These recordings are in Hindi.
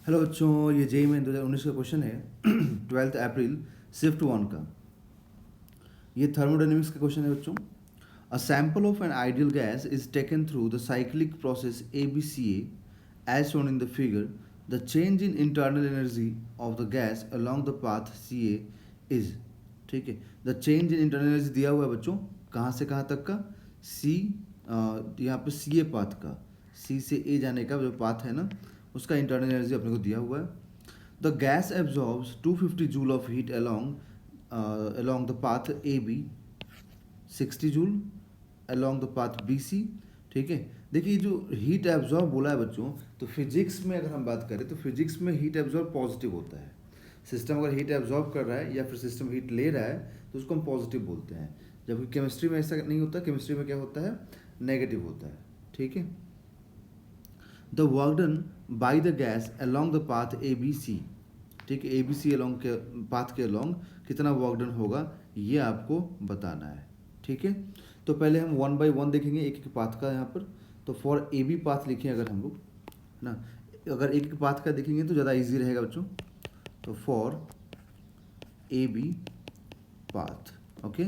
हेलो बच्चों, ये जेई में 2019 का क्वेश्चन है 12 अप्रैल शिफ्ट 1 का। ये थर्मोडायनेमिक्स का क्वेश्चन है बच्चों। A sample of an ideal gas is taken through the cyclic process ABCA as shown in the figure. The change in internal energy of the gas along the path CA is. ठीक है, the change in internal energy दिया हुआ है बच्चों, कहाँ से कहाँ तक का? सी, यहाँ पे CA पाथ का, C से A जाने का जो पाथ है ना, उसका इंटरनल एनर्जी अपने को दिया हुआ है। The gas absorbs 250 joule of heat along the path AB, 60 joule along the path BC। ठीक है, देखिए जो हीट एब्जॉर्ब बोला है बच्चों, तो फिजिक्स में अगर हम बात करें तो फिजिक्स में हीट एब्जॉर्ब पॉजिटिव होता है। सिस्टम अगर हीट एब्जॉर्ब कर रहा है या फिर सिस्टम हीट ले रहा है तो उसको हम पॉजिटिव बोलते हैं, जबकि केमिस्ट्री में ऐसा नहीं होता। केमिस्ट्री में क्या होता है? नेगेटिव होता है। ठीक है, the work done by the gas along the path ABC। ठीक है, ABC along के पाथ के along कितना वर्क डन होगा ये आपको बताना है। ठीक है, तो पहले हम 1 बाई 1 देखेंगे एक एक पाथ का यहाँ पर। तो फॉर AB पाथ लिखें अगर हम लोग, है ना, अगर एक एक पाथ का देखेंगे तो ज़्यादा इजी रहेगा बच्चों। तो फॉर AB पाथ, ओके,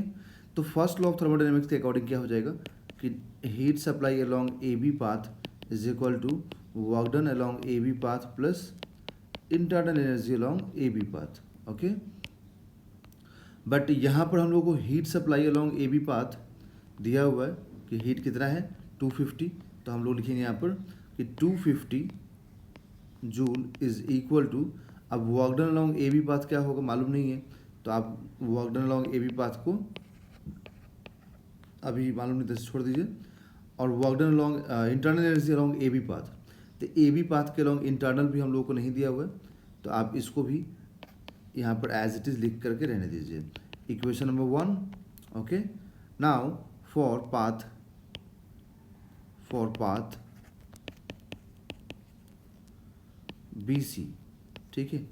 तो फर्स्ट लॉ ऑफ थर्मोडायनेमिक्स के अकॉर्डिंग क्या हो जाएगा कि heat supply along AB path is equal to work done along AB path plus internal energy along AB path. Okay, but यहाँ पर हम लोग को heat supply along AB path दिया हुआ है कि हीट कितना है 250, तो हम लोग लिखेंगे यहाँ पर कि 250 जूल इज इक्वल टू, अब work done along AB path क्या होगा मालूम नहीं है, तो आप work done along AB path को अभी मालूम नहीं तो छोड़ दीजिए। और work done along internal energy along AB path, तो AB पाथ के अलोंग इंटरनल भी हम लोग को नहीं दिया हुआ है, तो आप इसको भी यहाँ पर एज इट इज़ लिख करके रहने दीजिए। Equation number 1। Okay, now for path BC। ठीक है,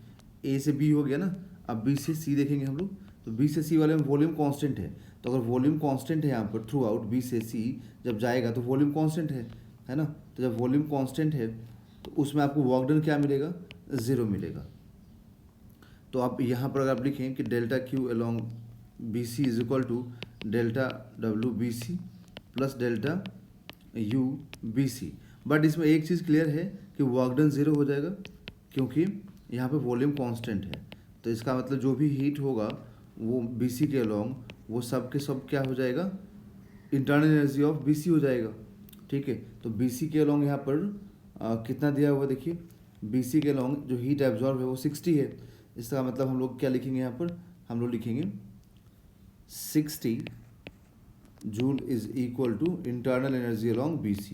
A से B हो गया ना, अब B से C देखेंगे हम लोग, तो B से C वाले में वॉल्यूम कांस्टेंट है, तो अगर वॉल्यूम कांस्टेंट है यहाँ पर थ्रू आउट B से C जब जाएगा तो वॉल्यूम कांस्टेंट है ना, तो जब वॉल्यूम कांस्टेंट है तो उसमें आपको वर्क डन क्या मिलेगा? 0 मिलेगा। तो आप यहाँ पर अगर आप लिखें कि delta Q along BC is equal to delta W BC plus delta U BC, but इसमें एक चीज़ क्लियर है कि वर्क डन 0 हो जाएगा क्योंकि यहाँ पे वॉल्यूम कांस्टेंट है, तो इसका मतलब जो भी हीट होगा वो BC के अलोंग वो सब के सब क्या हो जाएगा? इंटरनल एनर्जी ऑफ BC हो जाएगा। ठीक है, तो BC के अलोंग यहाँ पर कितना दिया हुआ देखिए, BC के अलोंग जो हीट एब्जॉर्ब है वो 60 है। इसका मतलब हम लोग क्या लिखेंगे यहाँ पर? हम लोग लिखेंगे 60 joule is equal to internal energy along BC।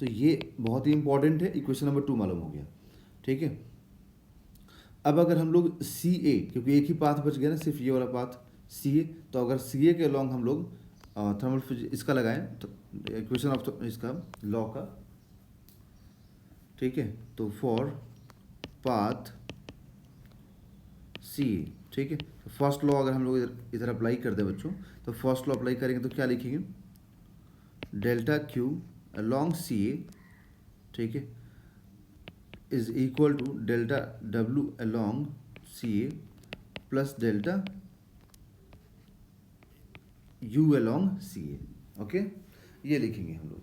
तो ये बहुत ही इंपॉर्टेंट है, इक्वेशन नंबर 2 मालूम हो गया। ठीक है, अब अगर हम लोग CA, क्योंकि एक ही पाथ बच गया ना, सिर्फ ये वाला पाथ CA, तो अगर CA के अलोंग हम लोग थर्मल इसका लगाएं तो इक्वेशन ऑफ इसका लॉ का, ठीक है, तो फॉर पाथ CA, ठीक है, तो फर्स्ट लॉ अगर हम लोग इधर अप्लाई कर दें बच्चों, तो फर्स्ट लॉ अप्लाई करेंगे तो क्या लिखेंगे? डेल्टा Q अलोंग CA, ठीक है, is equal to delta W along CA plus delta U along CA। Okay, ये लिखेंगे हम लोग।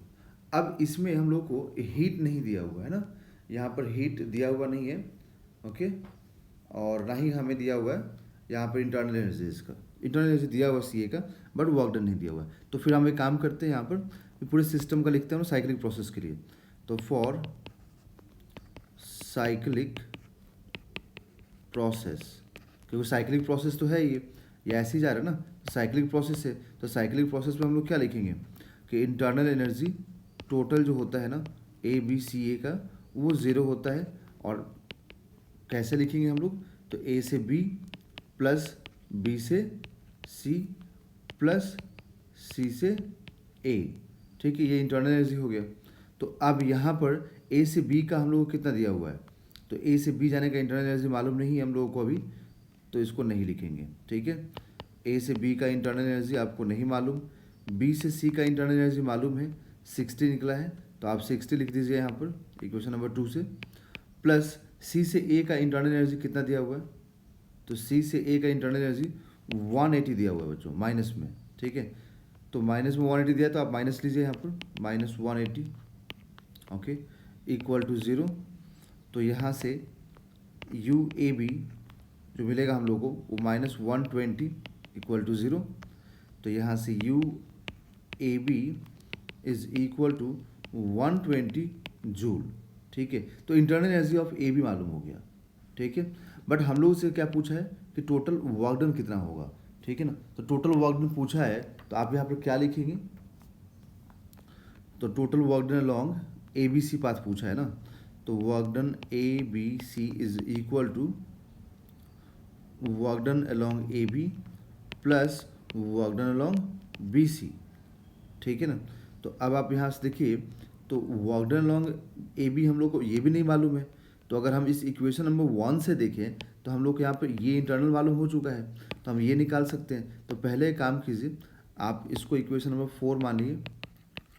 अब इसमें हम लोग को हीट नहीं दिया हुआ है ना, यहाँ पर हीट दिया हुआ नहीं है। ओके, और ना ही हमें दिया हुआ है यहाँ पर इंटरनल एनर्जी, इसका इंटरनल एनर्जी दिया हुआ CA का, बट वर्क डन नहीं दिया हुआ है। तो फिर हम एक काम करते हैं, यहाँ पर पूरे सिस्टम का लिखते हैं साइक्लिक प्रोसेस के लिए। तो फॉर साइक्लिक प्रोसेस, क्योंकि साइक्लिक प्रोसेस तो है ये ऐसे ही जा रहा है ना, साइक्लिक प्रोसेस है, तो साइक्लिक प्रोसेस में हम लोग क्या लिखेंगे कि इंटरनल एनर्जी टोटल जो होता है ना ABCA का वो 0 होता है। और कैसे लिखेंगे हम लोग? तो A से B प्लस B से C प्लस C से A। ठीक है, ये इंटरनल एनर्जी हो गया। तो अब यहाँ पर A से B का हम लोग को कितना दिया हुआ है, तो A से B जाने का इंटरनल एनर्जी मालूम नहीं है हम लोगों को अभी, तो इसको नहीं लिखेंगे। ठीक है, A से B का इंटरनल एनर्जी आपको नहीं मालूम, B से C का इंटरनल एनर्जी मालूम है, 60 निकला है, तो आप 60 लिख दीजिए यहाँ पर इक्वेशन नंबर 2 से, प्लस सी से ए का इंटरनल एनर्जी कितना दिया हुआ है, तो सी से ए का इंटरनल एनर्जी 180 दिया हुआ है बच्चों, माइनस में, ठीक है। तो माइनस में 180 दिया तो आप माइनस लीजिए यहाँ पर, -180, ओके, इक्वल टू 0। तो यहाँ से यू ए बी जो मिलेगा हम लोग को वो -120 इक्वल टू 0। तो यहाँ से U A B is equal to 120 joule, ठीक है। तो internal energy of A B मालूम हो गया, ठीक है। बट हम लोग से क्या पूछा है कि टोटल वर्क डन कितना होगा, ठीक है ना। तो टोटल वर्क डन पूछा है तो आप यहाँ पर क्या लिखेंगे, तो total work done along A B C path पूछा है ना, तो work done A B C is equal to work done along A B plus work done along B C, ठीक है ना। तो अब आप यहाँ से देखिए, तो work done along A B हम लोग को ये भी नहीं मालूम है, तो अगर हम इस इक्वेशन नंबर 1 से देखें तो हम लोग को यहाँ पर ये इंटरनल मालूम हो चुका है, तो हम ये निकाल सकते हैं। तो पहले एक काम कीजिए, आप इसको इक्वेशन नंबर 4 मानिए,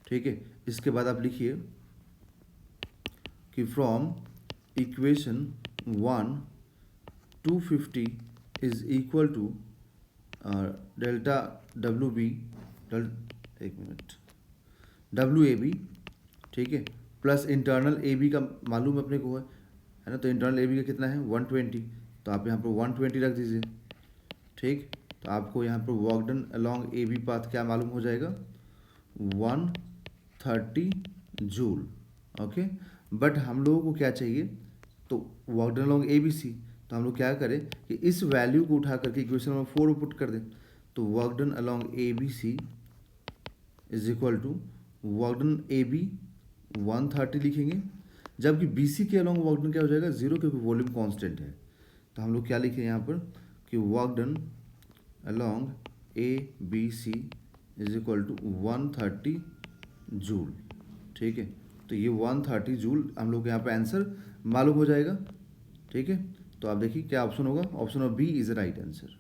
ठीक है। इसके बाद आप लिखिए कि from equation 1 250 is equal to delta W B, एक मिनट, डब्ल्यू ए बी, ठीक है, प्लस इंटरनल ए बी का मालूम अपने को है ना। तो इंटरनल ए बी का कितना है 120, तो आप यहाँ पर 120 रख दीजिए, ठीक। तो आपको यहाँ पर work done along A B path क्या मालूम हो जाएगा 130 जूल, ओके। बट हम लोगों को क्या चाहिए, तो work done along A B C, तो हम लोग क्या करें कि इस वैल्यू को उठा करके इक्वेशन नंबर 4 में पुट कर दें। तो work done along A B C is equal to work done A B 130 लिखेंगे, जबकि बी सी के अलॉन्ग वर्क डन क्या हो जाएगा 0, क्योंकि वॉल्यूम कांस्टेंट है। तो हम लोग क्या लिखें यहाँ पर कि work done along A B C is equal to 130 joule, ठीक है। तो ये 130 जूल हम लोग यहाँ पे आंसर मालूम हो जाएगा, ठीक है। तो आप देखिए क्या ऑप्शन होगा, option of B is the right answer.